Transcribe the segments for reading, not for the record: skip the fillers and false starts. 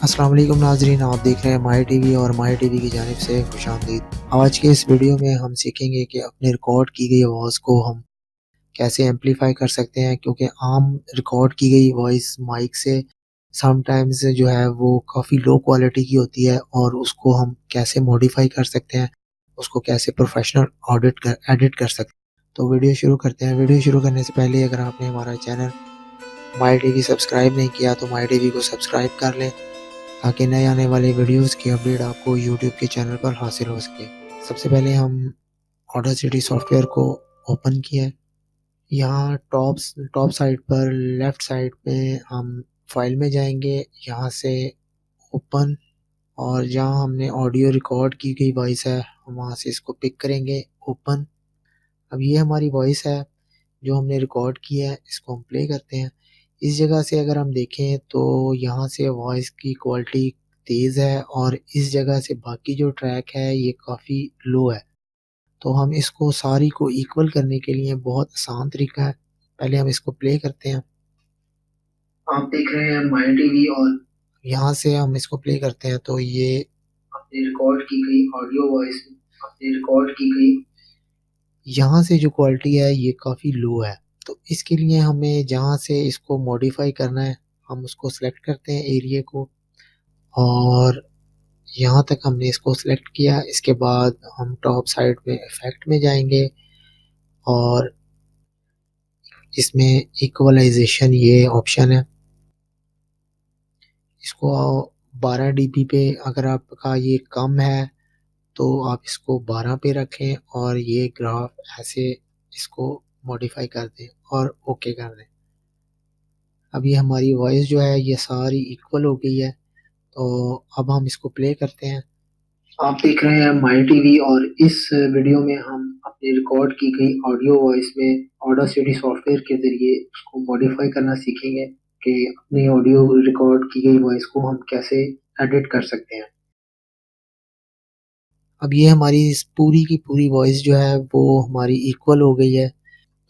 अस्सलाम वालेकुम नाज़रीन, आप देख रहे हैं माही टीवी और माही टीवी की जानिब से खुशामदीद। आज के इस वीडियो में हम सीखेंगे कि अपने रिकॉर्ड की गई आवाज़ को हम कैसे एम्पलीफाई कर सकते हैं, क्योंकि आम रिकॉर्ड की गई वॉइस माइक से समटाइम्स जो है वो काफ़ी लो क्वालिटी की होती है और उसको हम कैसे मॉडिफाई कर सकते हैं, उसको कैसे प्रोफेशनल एडिट कर सकते हैं। तो वीडियो शुरू करते हैं। वीडियो शुरू करने से पहले अगर आपने हमारा चैनल माही टीवी सब्सक्राइब नहीं किया तो माही टीवी को सब्सक्राइब कर लें, ताकि नए आने वाले वीडियोस की अपडेट आपको यूट्यूब के चैनल पर हासिल हो सके। सबसे पहले हम ऑडासिटी सॉफ्टवेयर को ओपन किया है। यहाँ टॉप साइड पर लेफ्ट साइड पे हम फाइल में जाएंगे, यहाँ से ओपन, और जहाँ हमने ऑडियो रिकॉर्ड की गई वॉइस है हम वहाँ से इसको पिक करेंगे, ओपन। अब ये हमारी वॉइस है जो हमने रिकॉर्ड किया है, इसको हम प्ले करते हैं। इस जगह से अगर हम देखें तो यहाँ से वॉइस की क्वालिटी तेज़ है और इस जगह से बाकी जो ट्रैक है ये काफ़ी लो है। तो हम इसको सारी को इक्वल करने के लिए बहुत आसान तरीका है। पहले हम इसको प्ले करते हैं। आप देख रहे हैं माही टीवी और यहाँ से हम इसको प्ले करते हैं तो ये अपने रिकॉर्ड की गई ऑडियो वॉइस अपने रिकॉर्ड की गई, यहाँ से जो क्वालिटी है ये काफ़ी लो है। तो इसके लिए हमें जहाँ से इसको मॉडिफाई करना है हम उसको सेलेक्ट करते हैं एरिया को, और यहाँ तक हमने इसको सेलेक्ट किया। इसके बाद हम टॉप साइड में इफेक्ट में जाएंगे और इसमें इक्वलाइजेशन ये ऑप्शन है, इसको 12 dB पे अगर आपका ये कम है तो आप इसको 12 पे रखें और ये ग्राफ ऐसे इसको मॉडिफाई कर दें और ओके कर दें। अब ये हमारी वॉइस जो है ये सारी इक्वल हो गई है। तो अब हम इसको प्ले करते हैं। आप देख रहे हैं माई टीवी और इस वीडियो में हम अपने रिकॉर्ड की गई ऑडियो वॉइस में ऑडासिटी सॉफ्टवेयर के ज़रिए उसको मॉडिफाई करना सीखेंगे कि अपनी ऑडियो रिकॉर्ड की गई वॉइस को हम कैसे एडिट कर सकते हैं। अब ये हमारी इस पूरी की पूरी वॉइस जो है वो हमारी इक्वल हो गई है।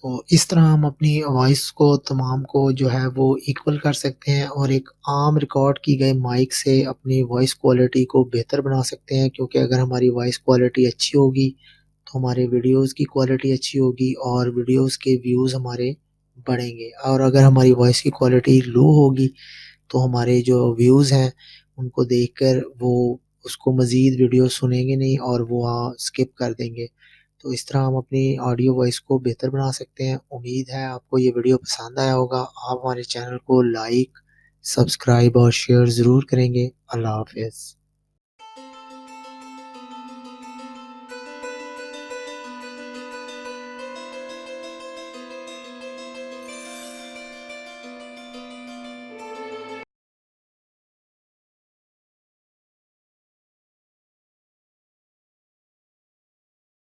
तो इस तरह हम अपनी वॉइस को तमाम को जो है वो इक्वल कर सकते हैं और एक आम रिकॉर्ड की गई माइक से अपनी वॉइस क्वालिटी को बेहतर बना सकते हैं, क्योंकि अगर हमारी वॉइस क्वालिटी अच्छी होगी तो हमारे वीडियोस की क्वालिटी अच्छी होगी और वीडियोस के व्यूज़ हमारे बढ़ेंगे, और अगर हमारी वॉइस की क्वालिटी लो होगी तो हमारे जो व्यूज़ हैं उनको देखकर वो उसको मज़ीद वीडियो सुनेंगे नहीं और वो वहाँ स्किप कर देंगे। तो इस तरह हम अपनी ऑडियो वॉइस को बेहतर बना सकते हैं। उम्मीद है आपको ये वीडियो पसंद आया होगा। आप हमारे चैनल को लाइक, सब्सक्राइब और शेयर ज़रूर करेंगे। अल्लाह हाफ़िज़।